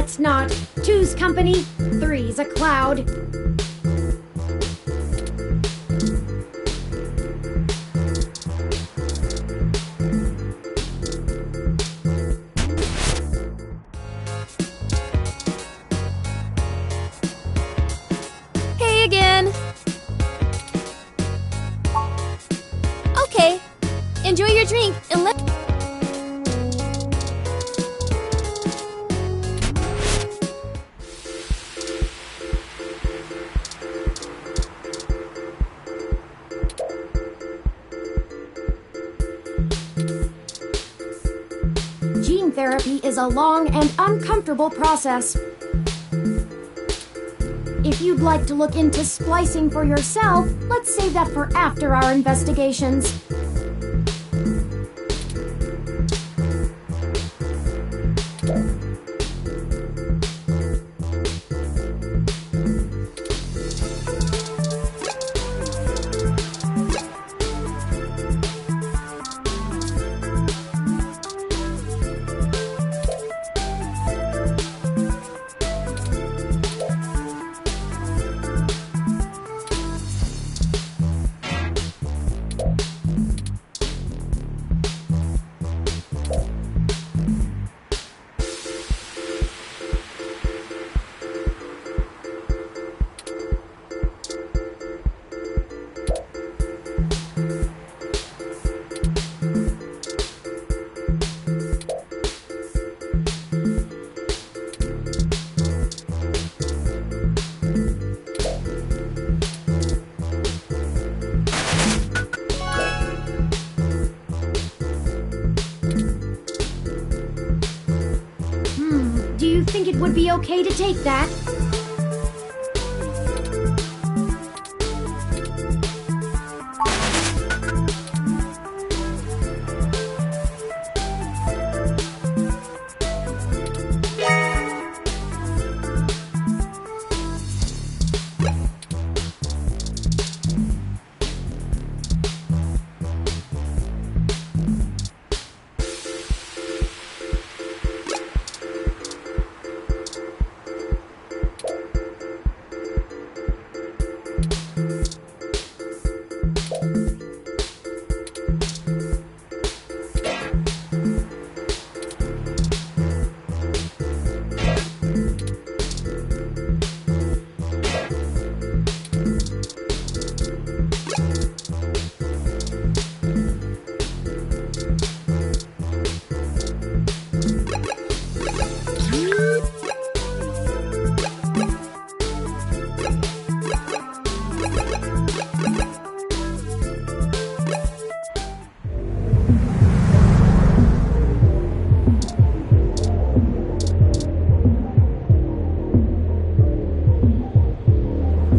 Let's not. Two's company, three's a cloud. Hey again. Okay. Enjoy your drink and let... Gene therapy is a long and uncomfortable process. If you'd like to look into splicing for yourself, let's save that for after our investigations. Do you think it would be okay to take that?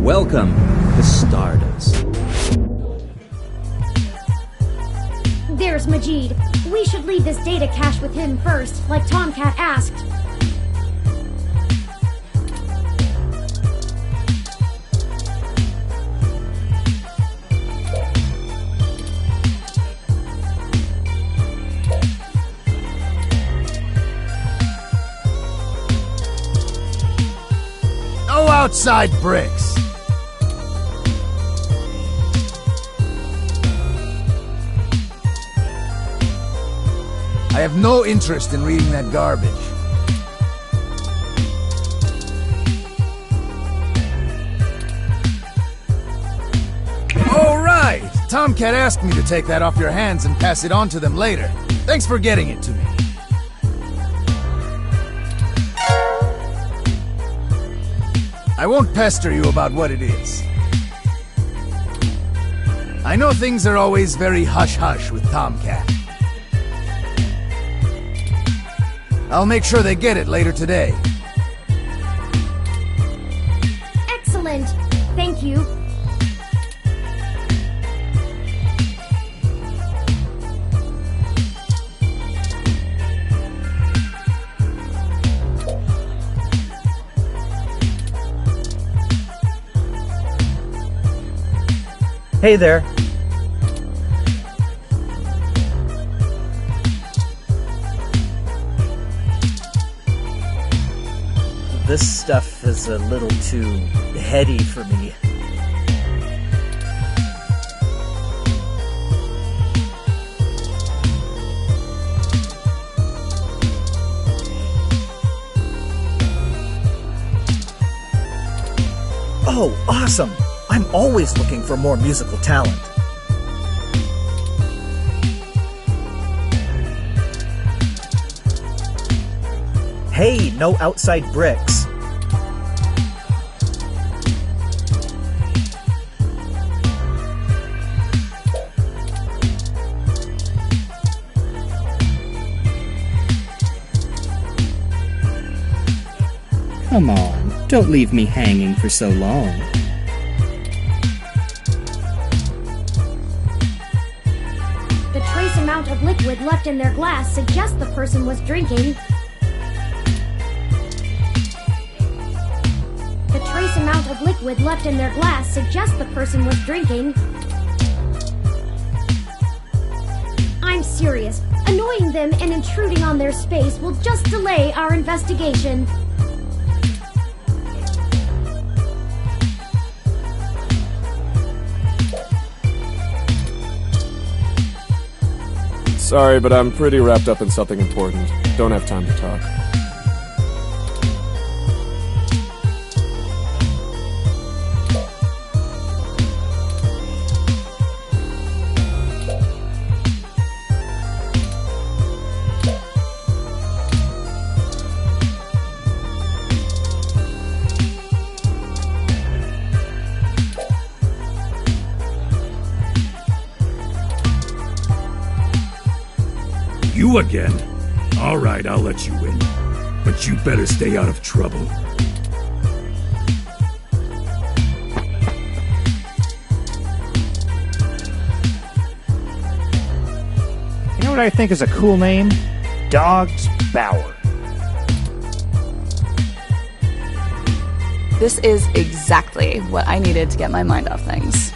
Welcome to Stardust. There's Majid. We should leave this data cache with him first, like Tomcat asked. No outside bricks! I have no interest in reading that garbage. Oh, right! Tomcat asked me to take that off your hands and pass it on to them later. Thanks for getting it to me. I won't pester you about what it is. I know things are always very hush-hush with Tomcat. I'll make sure they get it later today. Excellent. Thank you. Hey there. this stuff is a little too heady for me. Oh, awesome! I'm always looking for more musical talent. Hey, no outside bricks. Come on, don't leave me hanging for so long. The trace amount of liquid left in their glass suggests the person was drinking. The trace amount of liquid left in their glass suggests the person was drinking. I'm serious. Annoying them and intruding on their space will just delay our investigation. Sorry, but I'm pretty wrapped up in something important. Don't have time to talk. You again? All right, I'll let you in. But you better stay out of trouble. You know what I think is a cool name? Dog's Bower. This is exactly what I needed to get my mind off things.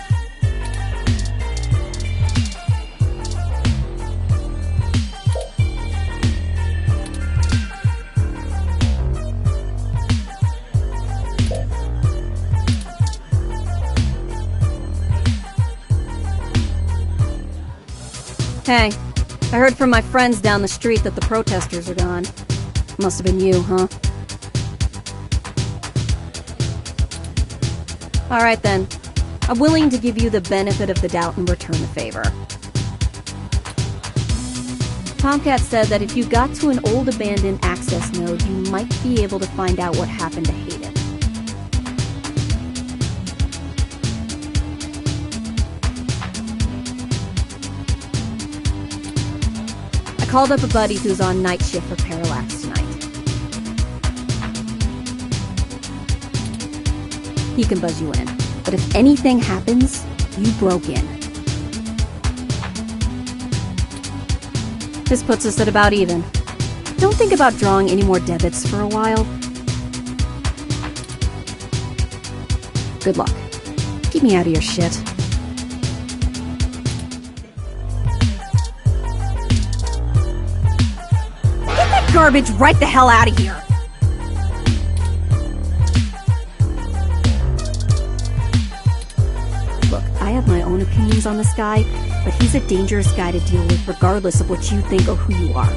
Hey, I heard from my friends down the street that the protesters are gone. Must have been you, huh? Alright then. I'm willing to give you the benefit of the doubt and return the favor. Tomcat said that if you got to an old abandoned access node, you might be able to find out what happened to Hayden. I called up a buddy who's on night shift for Parallax tonight. He can buzz you in, but if anything happens, you broke in. This puts us at about even. Don't think about drawing any more debits for a while. Good luck. Keep me out of your shit. Get that garbage right the hell out of here! Look, I have my own opinions on this guy, but he's a dangerous guy to deal with regardless of what you think or who you are.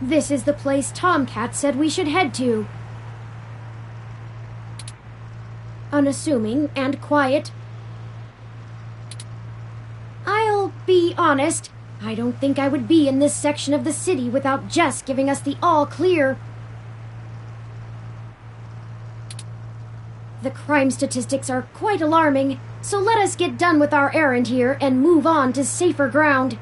This is the place Tomcat said we should head to. Unassuming and quiet. I'll be honest, I don't think I would be in this section of the city without Jess giving us the all clear. The crime statistics are quite alarming, so let us get done with our errand here and move on to safer ground.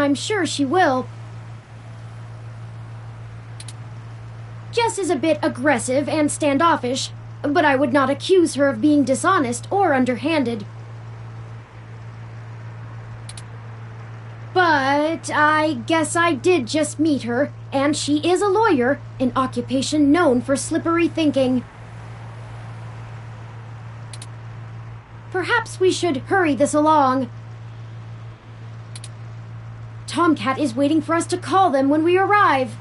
I'm sure she will. Jess is a bit aggressive and standoffish, but I would not accuse her of being dishonest or underhanded. But I guess I did just meet her, and she is a lawyer, an occupation known for slippery thinking. Perhaps we should hurry this along. Tomcat is waiting for us to call them when we arrive.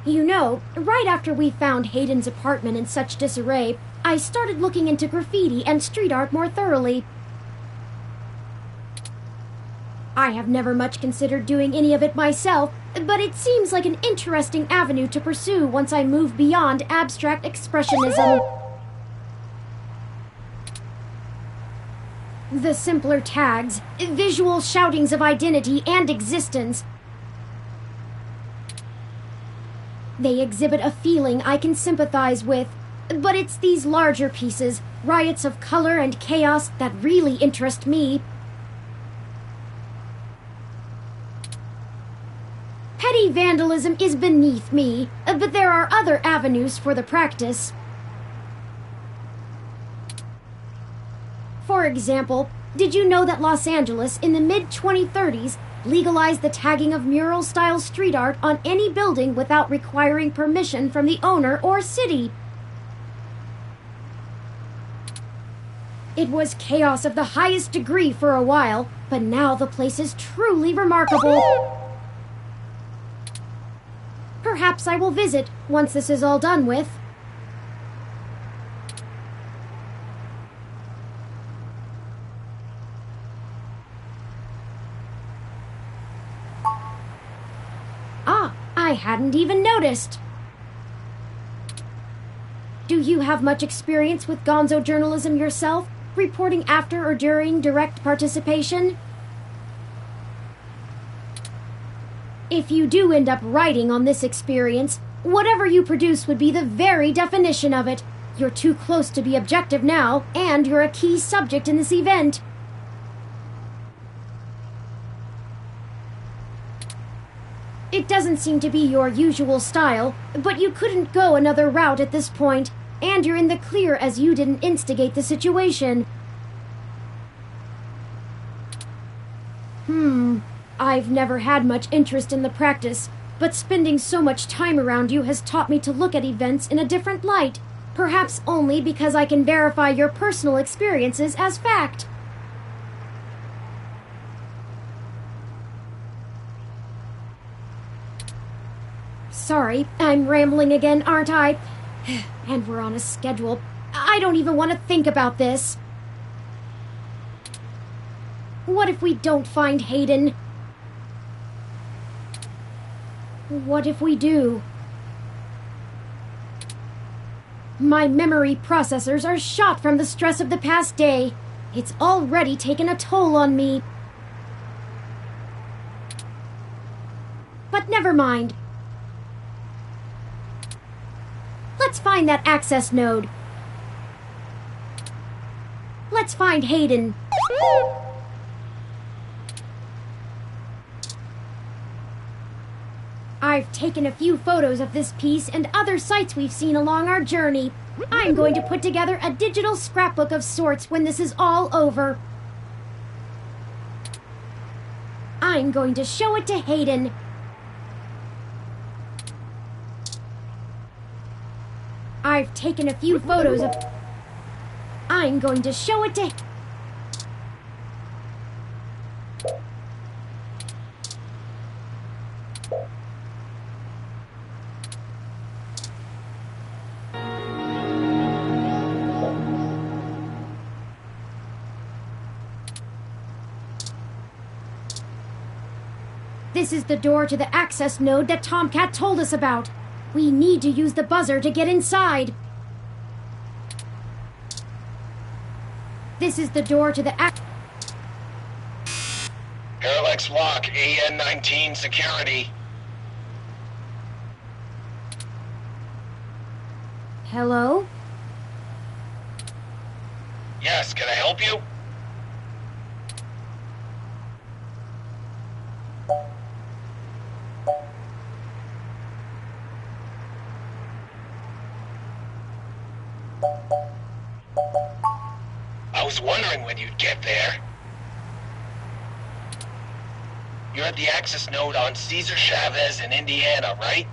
You know, right after we found Hayden's apartment in such disarray, I started looking into graffiti and street art more thoroughly. I have never much considered doing any of it myself, but it seems like an interesting avenue to pursue once I move beyond abstract expressionism. The simpler tags, visual shoutings of identity and existence. They exhibit a feeling I can sympathize with, but it's these larger pieces, riots of color and chaos, that really interest me. Petty vandalism is beneath me, but there are other avenues for the practice. For example, did you know that Los Angeles in the mid-2030s legalized the tagging of mural-style street art on any building without requiring permission from the owner or city? It was chaos of the highest degree for a while, but now the place is truly remarkable. Perhaps I will visit once this is all done with. I hadn't even noticed. Do you have much experience with gonzo journalism yourself, reporting after or during direct participation? If you do end up writing on this experience, whatever you produce would be the very definition of it. You're too close to be objective now, and you're a key subject in this event. It doesn't seem to be your usual style, but you couldn't go another route at this point, and you're in the clear as you didn't instigate the situation. I've never had much interest in the practice, but spending so much time around you has taught me to look at events in a different light, perhaps only because I can verify your personal experiences as fact. Sorry, I'm rambling again, aren't I? And we're on a schedule. I don't even want to think about this. What if we don't find Hayden? What if we do? My memory processors are shot from the stress of the past day. It's already taken a toll on me. But never mind. Let's find that access node. Let's find Hayden. I've taken a few photos of this piece and other sites we've seen along our journey. I'm going to put together a digital scrapbook of sorts when this is all over. I'm going to show it to Hayden. I've taken a few photos of... I'm going to show it to... This is the door to the access node that Tomcat told us about. We need to use the buzzer to get inside. This is the door to the Parallax Lock, AN-19 security. Hello? Yes, can I help you? I was wondering when you'd get there. You're at the access node on Cesar Chavez in Indiana, right?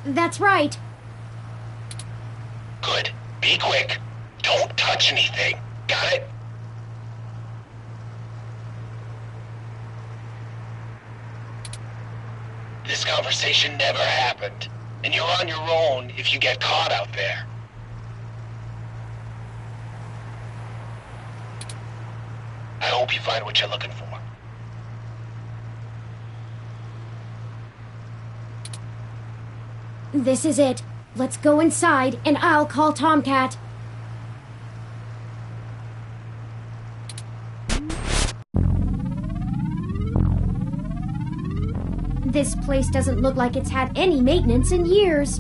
That's right. Good. Be quick. Don't touch anything. Got it? This conversation never happened. And you're on your own if you get caught out there. I hope you find what you're looking for. This is it. Let's go inside, and I'll call Tomcat. This place doesn't look like it's had any maintenance in years.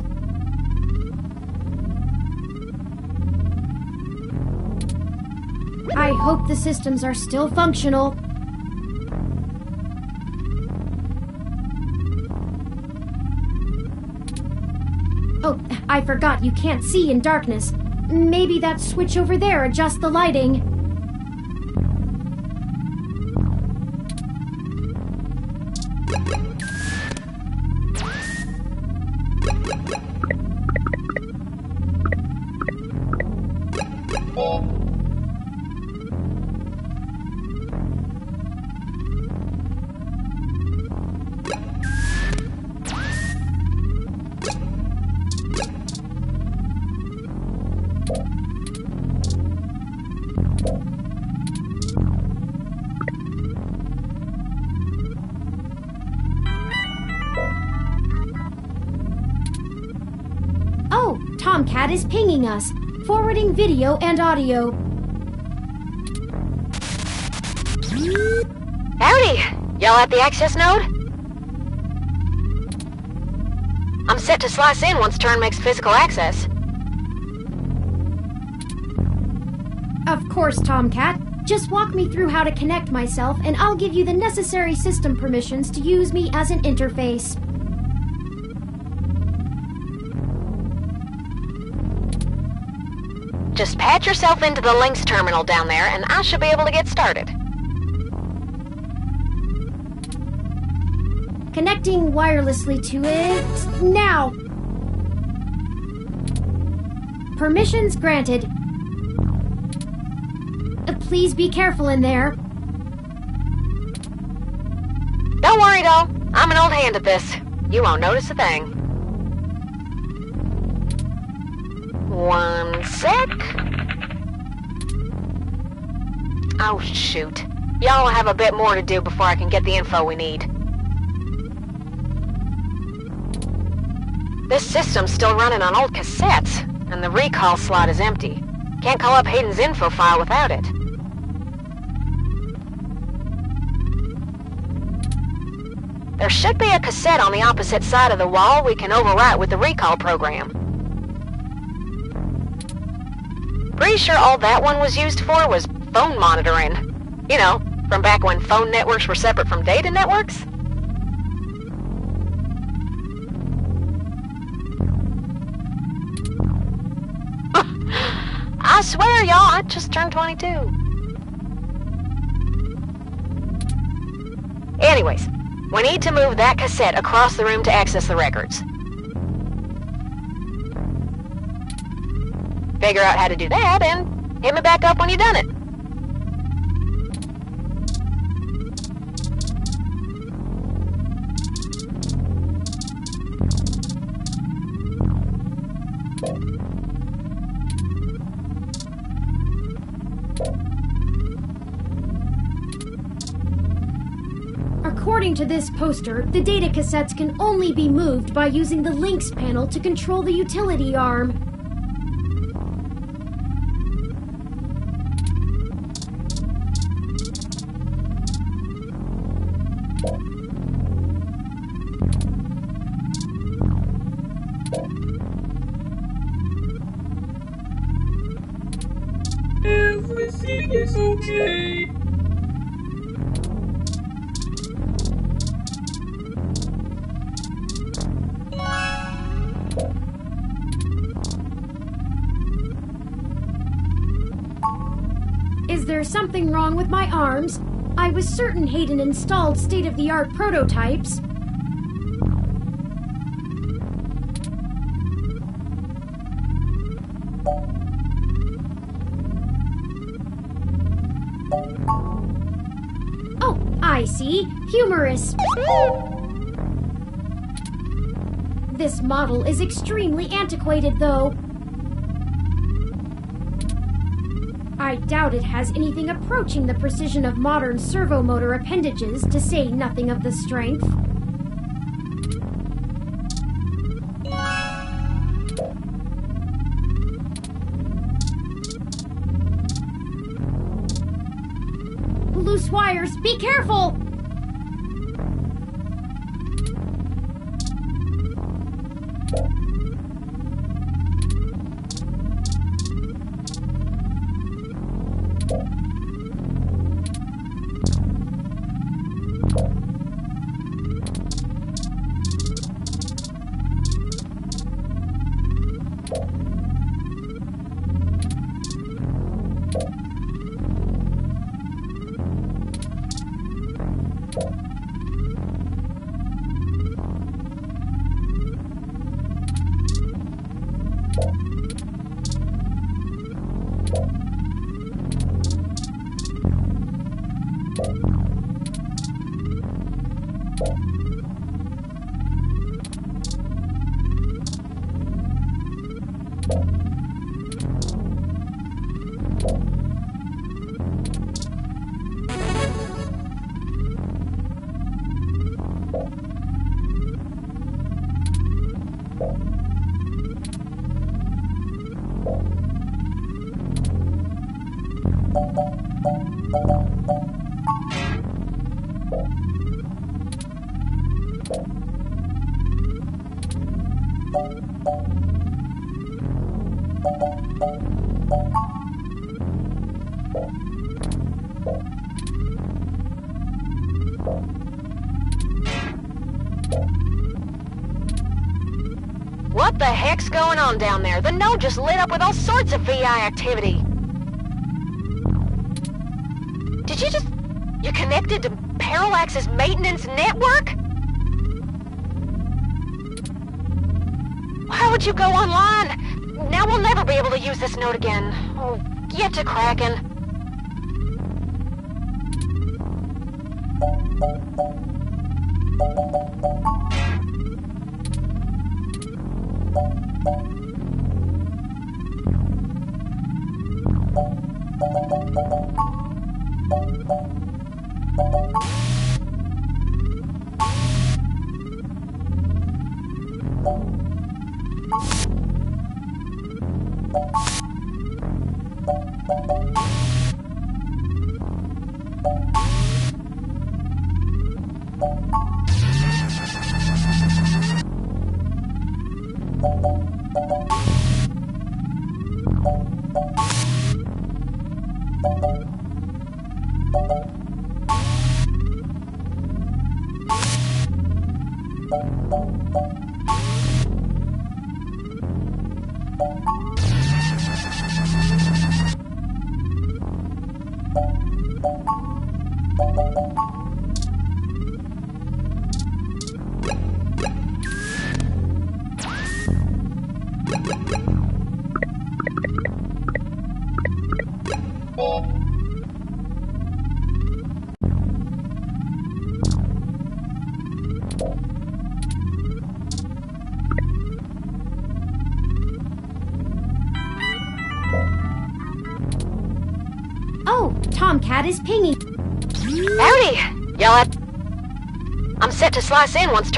I hope the systems are still functional. Oh, I forgot you can't see in darkness. Maybe that switch over there adjusts the lighting. Tomcat is pinging us, forwarding video and audio. Howdy! Y'all at the access node? I'm set to slice in once Turn makes physical access. Of course, Tomcat. Just walk me through how to connect myself, and I'll give you the necessary system permissions to use me as an interface. Just patch yourself into the Lynx terminal down there, and I should be able to get started. Connecting wirelessly to it now. Permissions granted. Please be careful in there. Don't worry, doll. I'm an old hand at this. You won't notice a thing. One sec. Oh, shoot. Y'all have a bit more to do before I can get the info we need. This system's still running on old cassettes, and the recall slot is empty. Can't call up Hayden's info file without it. There should be a cassette on the opposite side of the wall we can overwrite with the recall program. Pretty sure all that one was used for was phone monitoring. You know, from back when phone networks were separate from data networks. I swear, y'all, I just turned 22. Anyways, we need to move that cassette across the room to access the records. Figure out how to do that and hit me back up when you've done it. According to this poster, the data cassettes can only be moved by using the Lynx panel to control the utility arm. Everything is okay. Is there something wrong with my arms? I was certain Hayden installed state-of-the-art prototypes. Oh, I see. Humorous. This model is extremely antiquated, though. I doubt it has anything approaching the precision of modern servomotor appendages, to say nothing of the strength. Loose wires, be careful! What the heck's going on down there? The node just lit up with all sorts of VI activity. Did you just... You connected to Parallax's maintenance network? Why would you go online? Now we'll never be able to use this node again. Oh, get to cracking. Oh, Tomcat is pinging. Howdy! Y'all, I'm set to slice in once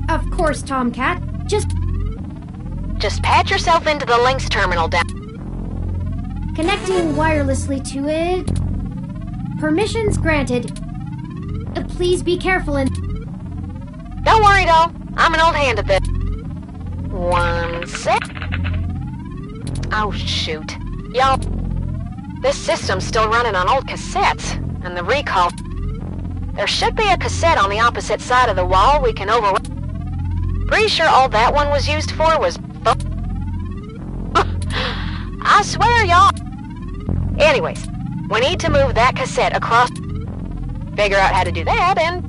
Of course, Tomcat. Just patch yourself into the Lynx terminal down. Connecting wirelessly to it. Permissions granted. Please be careful and... Don't worry, though. I'm an old hand at this. One sec. Oh, shoot. Y'all, this system's still running on old cassettes, and the recall... There should be a cassette on the opposite side of the wall we can override. Pretty sure all that one was used for was... I swear, y'all... Anyways, we need to move that cassette across... Figure out how to do that, and...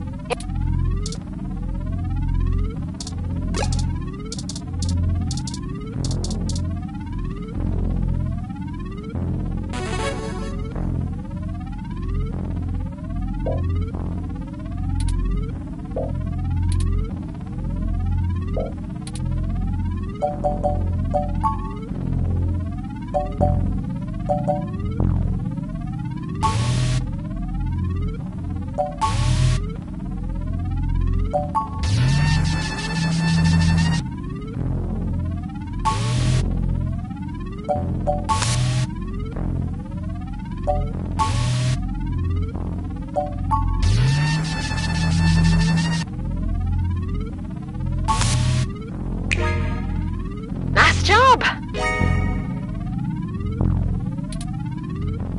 Nice job!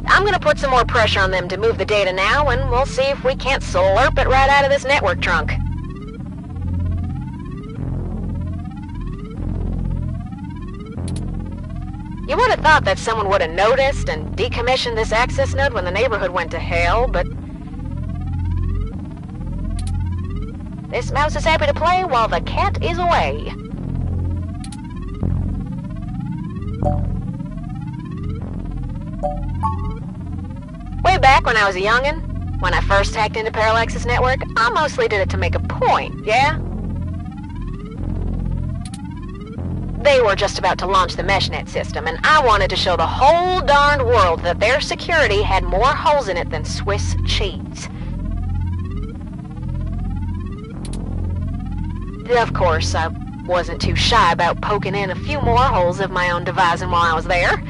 I'm gonna put some more pressure on them to move the data now, and we'll see if we can't slurp it right out of this network trunk. You would have thought that someone would have noticed and decommissioned this access node when the neighborhood went to hell, but... This mouse is happy to play while the cat is away. Way back when I was a youngin', when I first hacked into Parallax's network, I mostly did it to make a point, yeah? They were just about to launch the MeshNet system, and I wanted to show the whole darned world that their security had more holes in it than Swiss cheese. Of course, I wasn't too shy about poking in a few more holes of my own devising while I was there.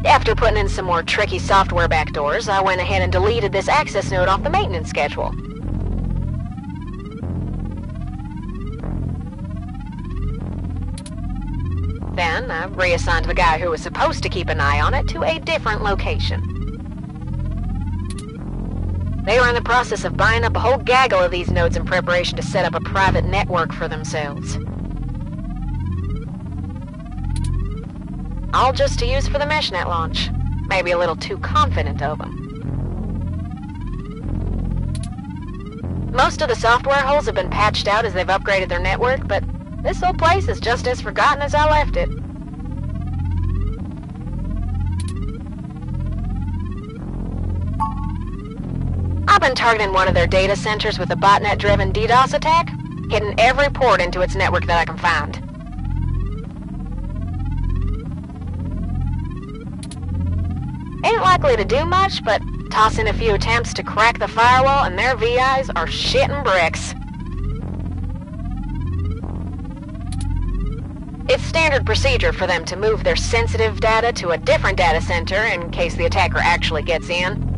After putting in some more tricky software backdoors, I went ahead and deleted this access node off the maintenance schedule. Then I reassigned the guy who was supposed to keep an eye on it to a different location. They were in the process of buying up a whole gaggle of these nodes in preparation to set up a private network for themselves. All just to use for the meshnet launch. Maybe a little too confident of them. Most of the software holes have been patched out as they've upgraded their network, but this old place is just as forgotten as I left it. I've been targeting one of their data centers with a botnet-driven DDoS attack, hitting every port into its network that I can find. Ain't likely to do much, but toss in a few attempts to crack the firewall and their VIs are shitting bricks. It's standard procedure for them to move their sensitive data to a different data center in case the attacker actually gets in.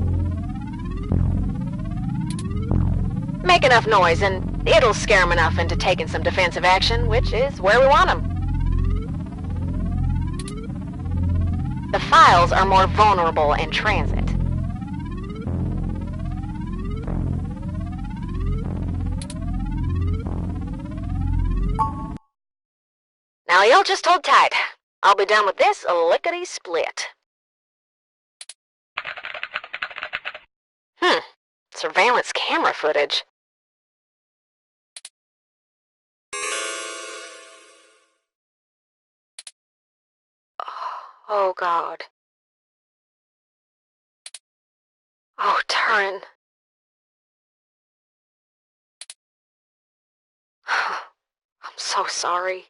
Make enough noise and it'll scare them enough into taking some defensive action, which is where we want them. The files are more vulnerable in transit. Now you'll just hold tight. I'll be done with this lickety-split. Surveillance camera footage. Oh, God. Oh, Turin. I'm so sorry.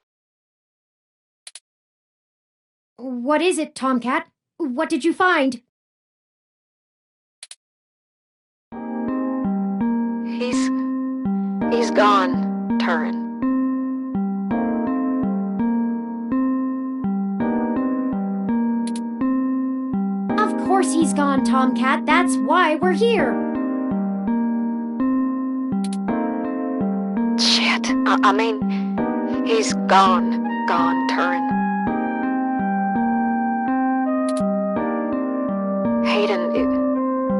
What is it, Tomcat? What did you find? He's gone, Turin. Of course he's gone, Tomcat. That's why we're here. Shit. I mean, he's gone, Turin.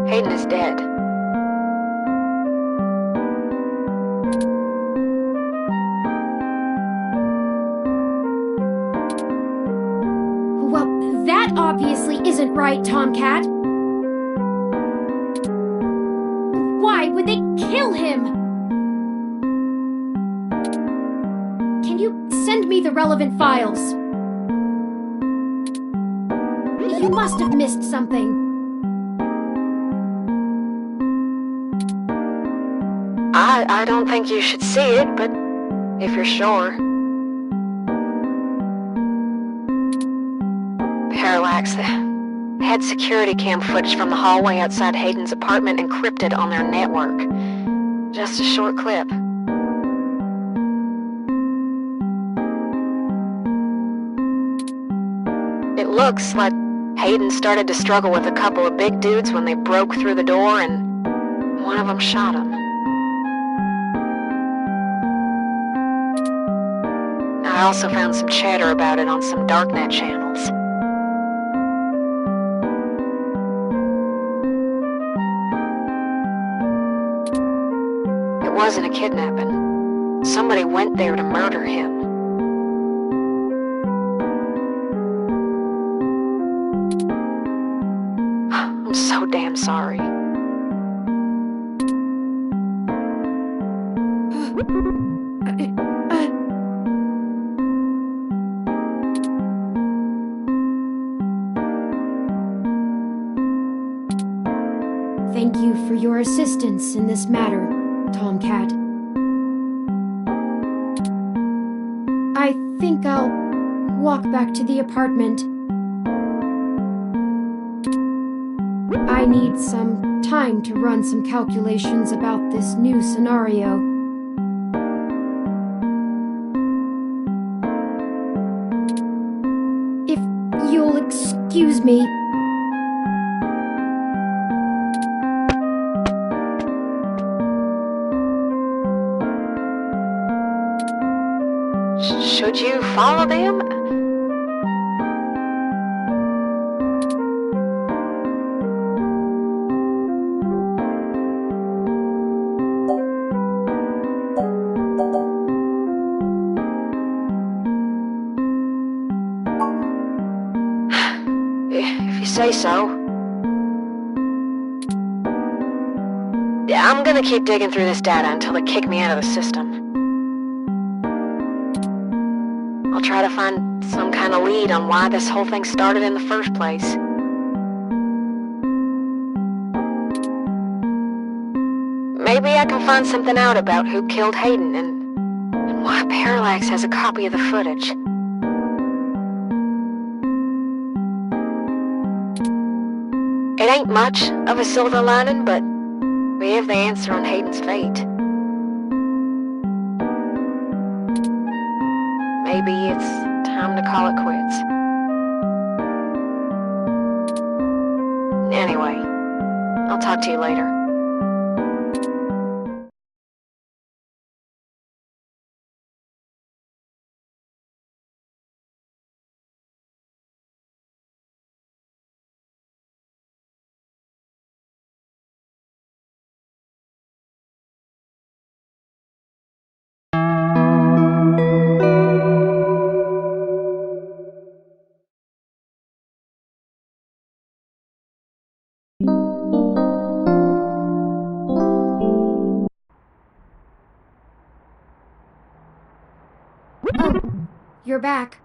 Hayden is dead. Well, that obviously isn't right, Tomcat. Why would they kill him? Can you send me the relevant files? You must have missed something. I don't think you should see it, but if you're sure. Parallax, the head security cam footage from the hallway outside Hayden's apartment encrypted on their network. Just a short clip. It looks like Hayden started to struggle with a couple of big dudes when they broke through the door and one of them shot him. I also found some chatter about it on some darknet channels. It wasn't a kidnapping. Somebody went there to murder him. I'm so damn sorry. Thank you for your assistance in this matter, Tomcat. I think I'll walk back to the apartment. I need some time to run some calculations about this new scenario. If you'll excuse me... Should you follow them? say so. Yeah, I'm gonna keep digging through this data until they kick me out of the system. I'll try to find some kind of lead on why this whole thing started in the first place. Maybe I can find something out about who killed Hayden and why Parallax has a copy of the footage. It ain't much of a silver lining, but we have the answer on Hayden's fate. Maybe it's time to call it quits. Anyway, I'll talk to you later. You're back.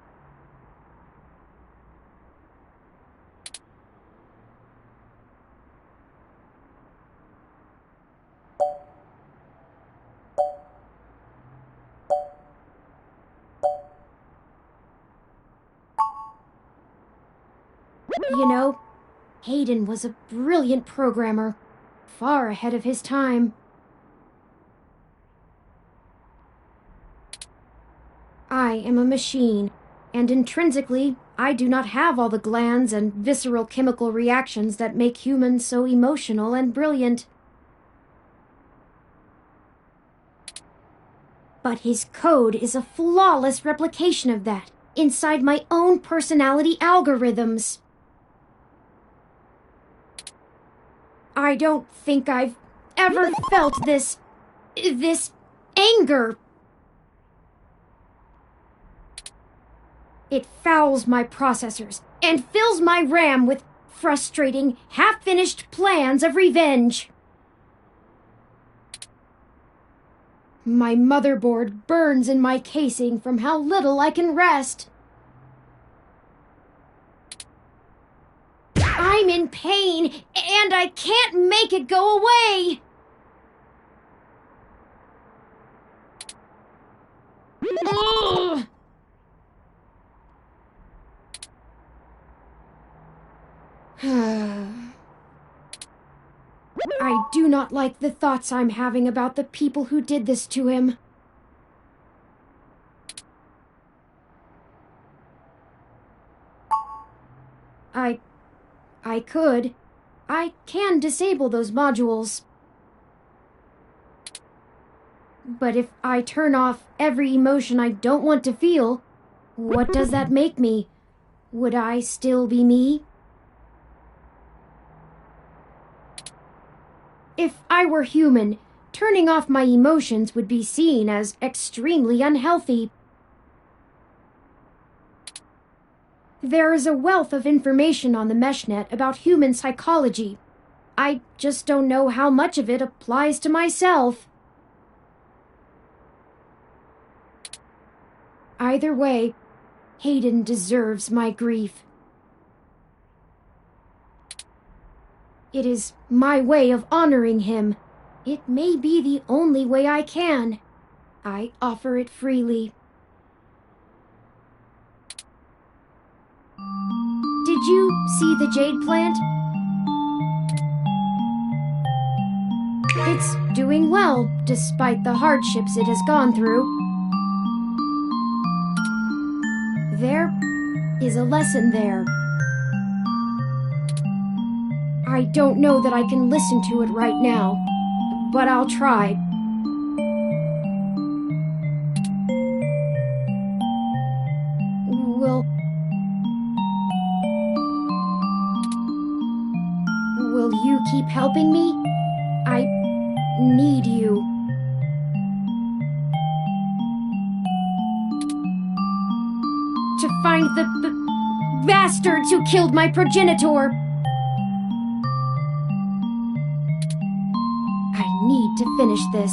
You know, Hayden was a brilliant programmer, far ahead of his time. I am a machine, and intrinsically, I do not have all the glands and visceral chemical reactions that make humans so emotional and brilliant. But his code is a flawless replication of that, inside my own personality algorithms. I don't think I've ever felt this anger. It fouls my processors and fills my RAM with frustrating, half-finished plans of revenge. My motherboard burns in my casing from how little I can rest. I'm in pain, and I can't make it go away! Ugh. I do not like the thoughts I'm having about the people who did this to him. I can disable those modules. But if I turn off every emotion I don't want to feel, what does that make me? Would I still be me? If I were human, turning off my emotions would be seen as extremely unhealthy. There is a wealth of information on the Meshnet about human psychology. I just don't know how much of it applies to myself. Either way, Hayden deserves my grief. It is my way of honoring him. It may be the only way I can. I offer it freely. Did you see the jade plant? It's doing well, despite the hardships it has gone through. There is a lesson there. I don't know that I can listen to it right now, but I'll try. Will you keep helping me? I need you. To find the bastards who killed my progenitor. I need to finish this.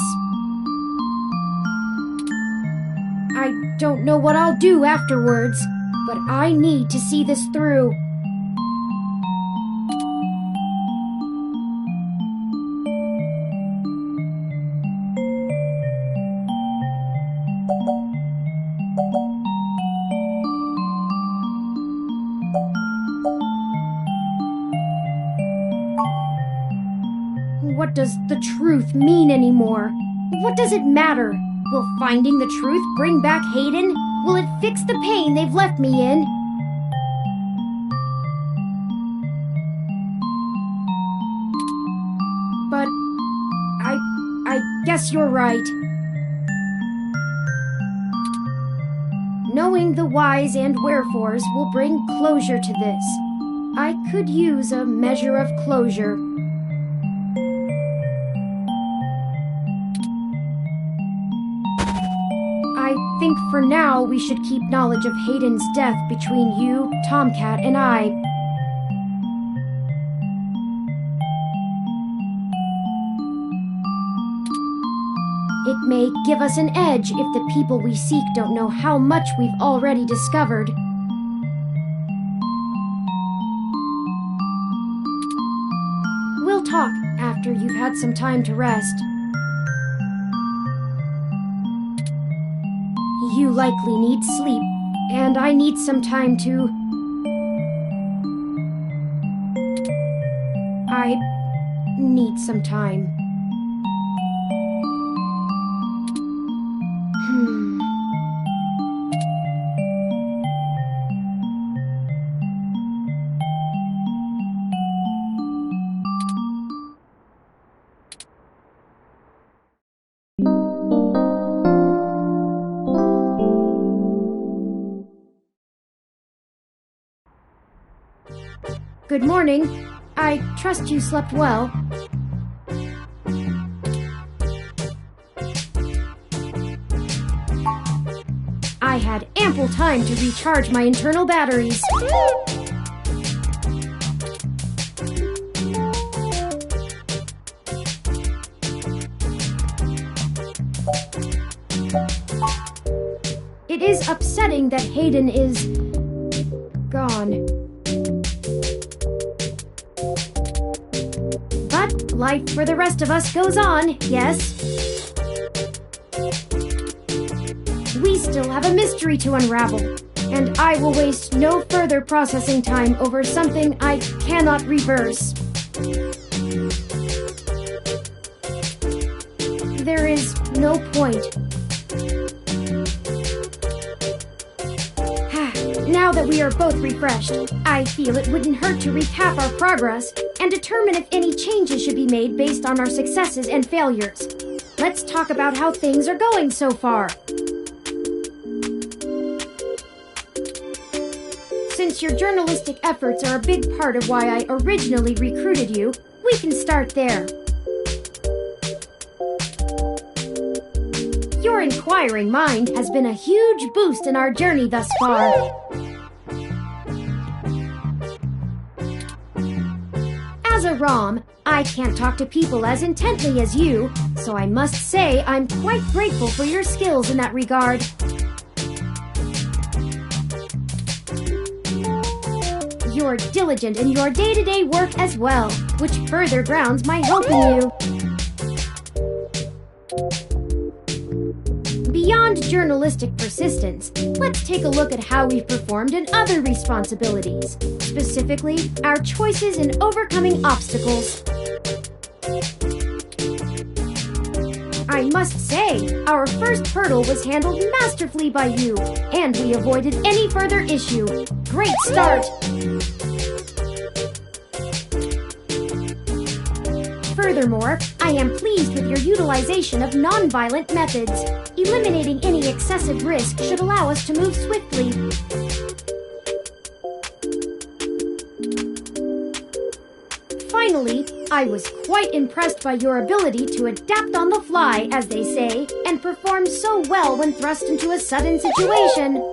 I don't know what I'll do afterwards, but I need to see this through. What does the truth mean anymore? What does it matter? Will finding the truth bring back Hayden? Will it fix the pain they've left me in? But I guess you're right. Knowing the whys and wherefores will bring closure to this. I could use a measure of closure. I think for now we should keep knowledge of Hayden's death between you, Tomcat, and I. It may give us an edge if the people we seek don't know how much we've already discovered. We'll talk after you've had some time to rest. You likely need sleep, and I need some time to... I need some time. Good morning. I trust you slept well. I had ample time to recharge my internal batteries. It is upsetting that Hayden is... gone. But life for the rest of us goes on, yes? We still have a mystery to unravel, and I will waste no further processing time over something I cannot reverse. There is no point. Now that we are both refreshed, I feel it wouldn't hurt to recap our progress and determine if any changes should be made based on our successes and failures. Let's talk about how things are going so far. Since your journalistic efforts are a big part of why I originally recruited you, we can start there. Your inquiring mind has been a huge boost in our journey thus far. As a ROM, I can't talk to people as intently as you, so I must say I'm quite grateful for your skills in that regard. You're diligent in your day-to-day work as well, which further grounds my hope in you. Beyond journalistic persistence, let's take a look at how we've performed in other responsibilities, specifically our choices in overcoming obstacles. I must say, our first hurdle was handled masterfully by you, and we avoided any further issue. Great start! Furthermore, I am pleased with your utilization of non-violent methods. Eliminating any excessive risk should allow us to move swiftly. Finally, I was quite impressed by your ability to adapt on the fly, as they say, and perform so well when thrust into a sudden situation.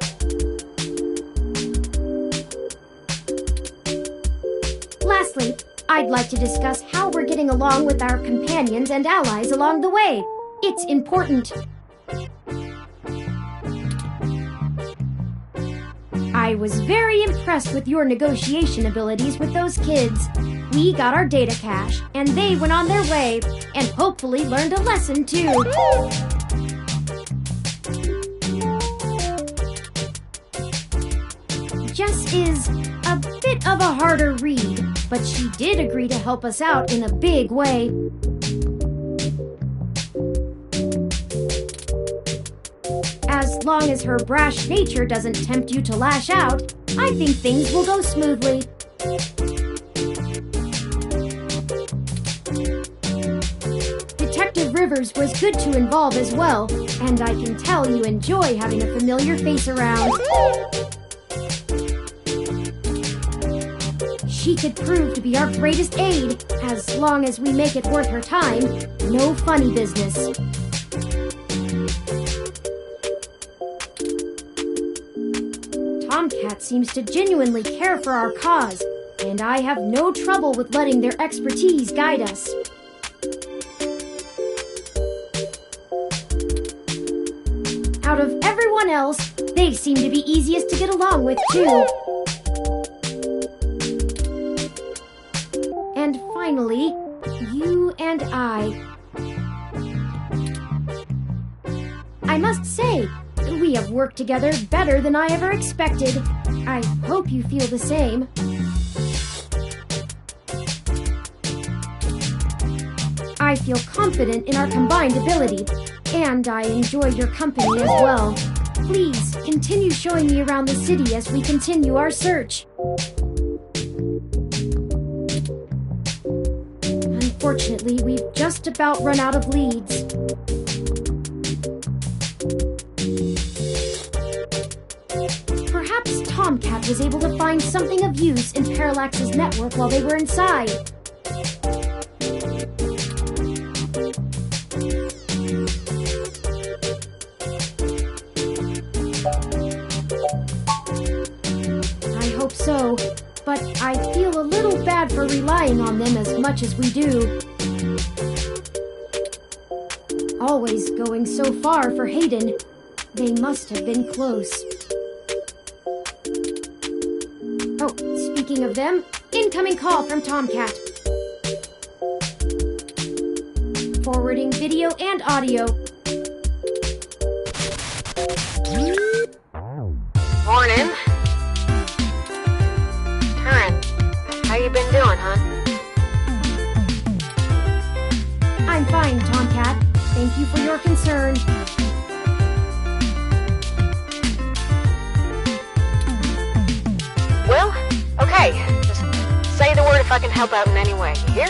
Lastly, I'd like to discuss how we're getting along with our companions and allies along the way. It's important. I was very impressed with your negotiation abilities with those kids. We got our data cache, and they went on their way, and hopefully learned a lesson too. Jess is a bit of a harder read, but she did agree to help us out in a big way. As long as her brash nature doesn't tempt you to lash out, I think things will go smoothly. Detective Rivers was good to involve as well, and I can tell you enjoy having a familiar face around. She could prove to be our greatest aid, as long as we make it worth her time. No funny business. Tomcat seems to genuinely care for our cause, and I have no trouble with letting their expertise guide us. Out of everyone else, they seem to be easiest to get along with, too. And finally, you and I. I must say, we have worked together better than I ever expected. I hope you feel the same. I feel confident in our combined ability, and I enjoy your company as well. Please, continue showing me around the city as we continue our search. Unfortunately, we've just about run out of leads. Perhaps Tomcat was able to find something of use in Parallax's network while they were inside. I hope so, but I feel a little bad for relying on them as much as we do. Always going so far for Hayden. They must have been close. Oh, speaking of them, incoming call from Tomcat. Forwarding video and audio. Morning. Turin, how you been doing, hon? I'm fine, Tomcat. Thank you for your concern. Well, okay. Just say the word if I can help out in any way. You hear?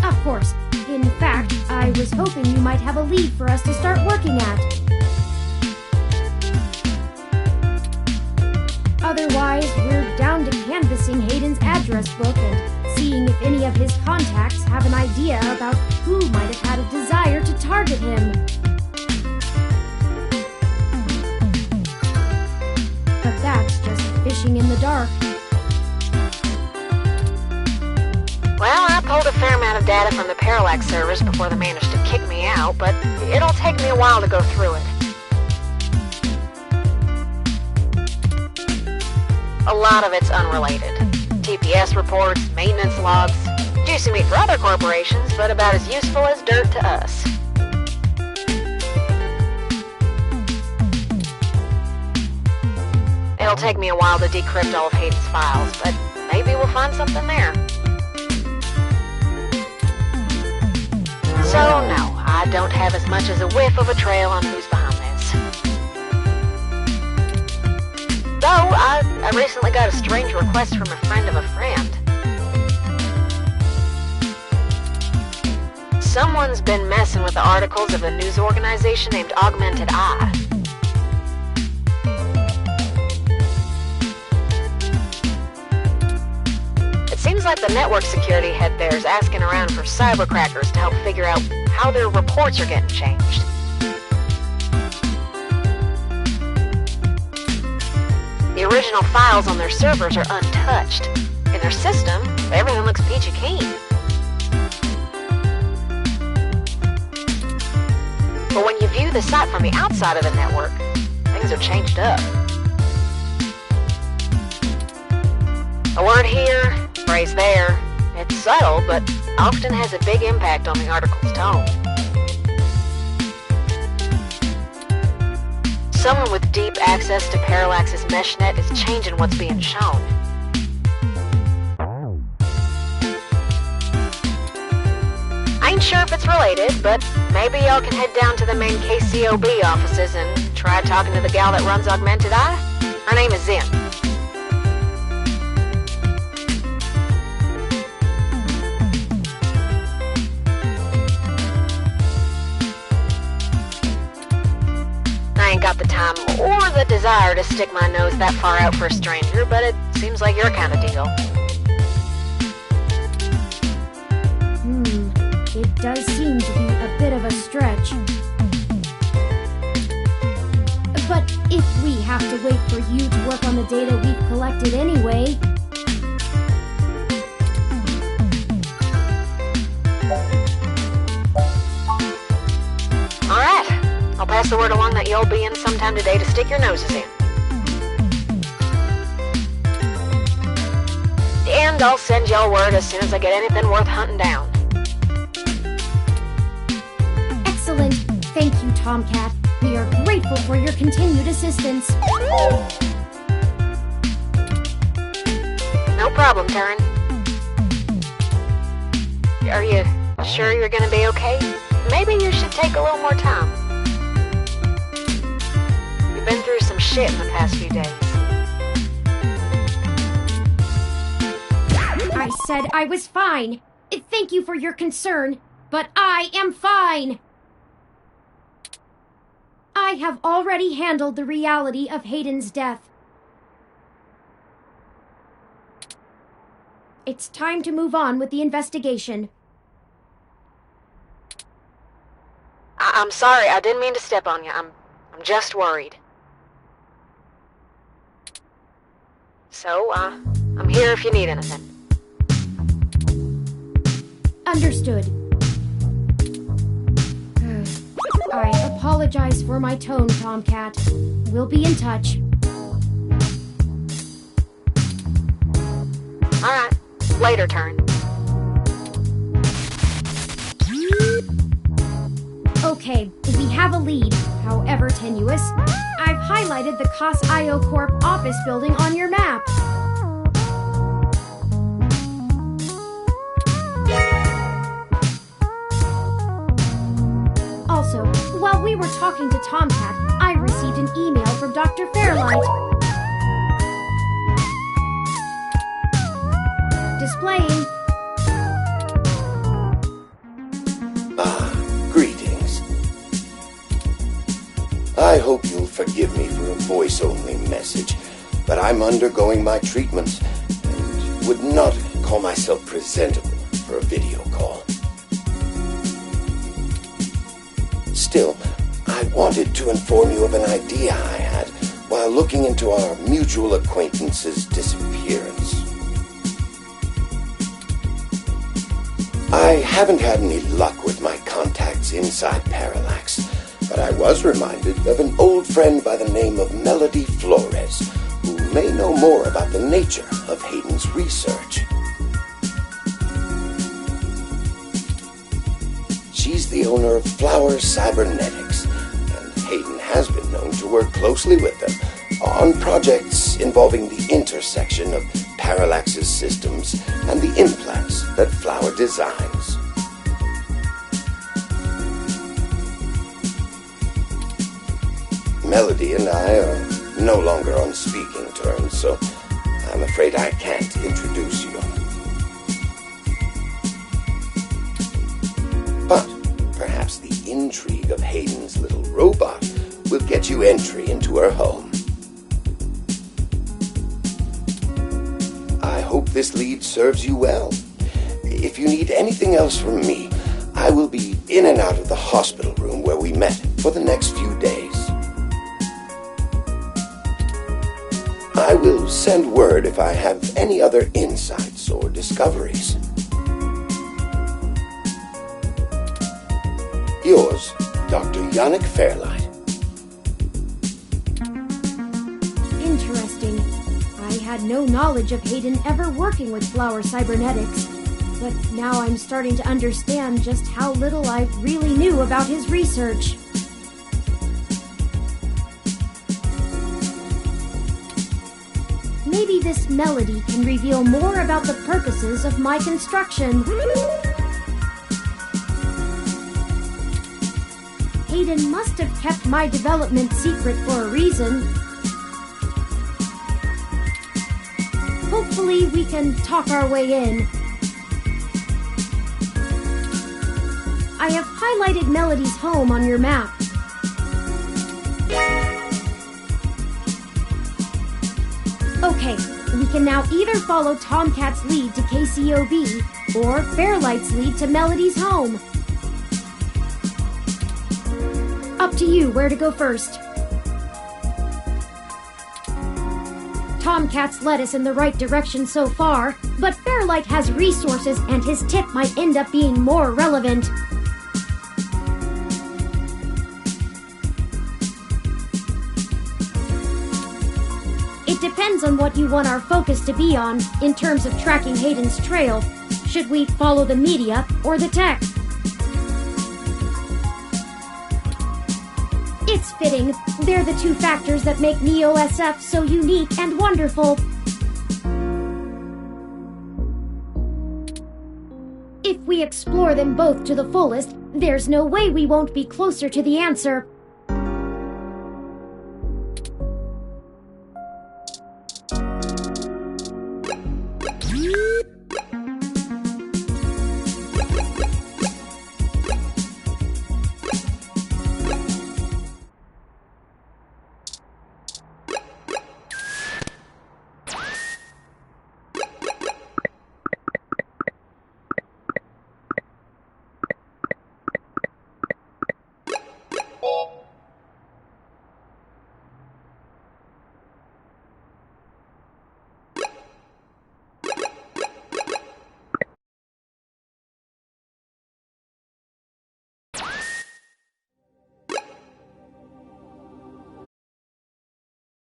Of course. In fact, I was hoping you might have a lead for us to start working at. Otherwise, we're down to canvassing Hayden's address book and seeing if any of his contacts have an idea about who might have had a desire to target him. But that's just fishing in the dark. Well, I pulled a fair amount of data from the Parallax servers before they managed to kick me out, but it'll take me a while to go through it. A lot of it's unrelated. TPS reports, maintenance logs, juicy meat for other corporations, but about as useful as dirt to us. It'll take me a while to decrypt all of Hayden's files, but maybe we'll find something there. So, no, I don't have as much as a whiff of a trail on who's behind this. Though, I recently got a strange request from a friend of a friend. Someone's been messing with the articles of a news organization named Augmented Eye. It seems like the network security head there is asking around for cybercrackers to help figure out how their reports are getting changed. The original files on their servers are untouched. In their system, everything looks peachy keen. But when you view the site from the outside of the network, things are changed up. A word here, phrase there. It's subtle, but often has a big impact on the article's tone. Someone with deep access to Parallax's meshnet is changing what's being shown. I ain't sure if it's related, but maybe y'all can head down to the main KCOB offices and try talking to the gal that runs Augmented Eye. Her name is Zen. I ain't got the time or the desire to stick my nose that far out for a stranger, but it seems like your kind of deal. It does seem to be a bit of a stretch. But if we have to wait for you to work on the data we've collected anyway... Alright, I'll pass the word along that you'll be in sometime today to stick your noses in. And I'll send y'all word as soon as I get anything worth hunting down. Excellent. Thank you, Tomcat. We are grateful for your continued assistance. No problem, Turin. Are you sure you're gonna be okay? Maybe you should take a little more time. You've been through some shit in the past few days. I said I was fine. Thank you for your concern, but I am fine. I have already handled the reality of Hayden's death. It's time to move on with the investigation. I'm sorry, I didn't mean to step on you. I'm just worried. So, I'm here if you need anything. Understood. I apologize for my tone, Tomcat. We'll be in touch. Alright, later, Turin. Okay, we have a lead, however tenuous. I've highlighted the COS-IO Corp office building on your map. Also, while we were talking to Tomcat, I received an email from Dr. Fairlight. Displaying. Greetings. I hope you'll forgive me for a voice-only message, but I'm undergoing my treatments and would not call myself presentable for a video call. Still, I wanted to inform you of an idea I had while looking into our mutual acquaintance's disappearance. I haven't had any luck with my contacts inside Parallax, but I was reminded of an old friend by the name of Melody Flores, who may know more about the nature of Hayden's research. She's the owner of Flower Cybernetics, and Hayden has been known to work closely with them on projects involving the intersection of Parallax's systems and the implants that Flower designs. Melody and I are no longer on speaking terms, so I'm afraid I can't introduce you. But perhaps the intrigue of Hayden's little robot will get you entry into her home. I hope this lead serves you well. If you need anything else from me, I will be in and out of the hospital room where we met for the next few days. I will send word if I have any other insights or discoveries. Yours, Dr. Yannick Fairlight. Interesting. I had no knowledge of Hayden ever working with Flower Cybernetics, but now I'm starting to understand just how little I really knew about his research. Maybe this melody can reveal more about the purposes of my construction. Hayden must have kept my development secret for a reason. Hopefully we can talk our way in. I have highlighted Melody's home on your map. Okay, we can now either follow Tomcat's lead to KCOB, or Fairlight's lead to Melody's home. Up to you where to go first. Tomcat's led us in the right direction so far, but Fairlight has resources and his tip might end up being more relevant. It depends on what you want our focus to be on in terms of tracking Hayden's trail. Should we follow the media or the tech? It's fitting. They're the two factors that make Neo-SF so unique and wonderful. If we explore them both to the fullest, there's no way we won't be closer to the answer.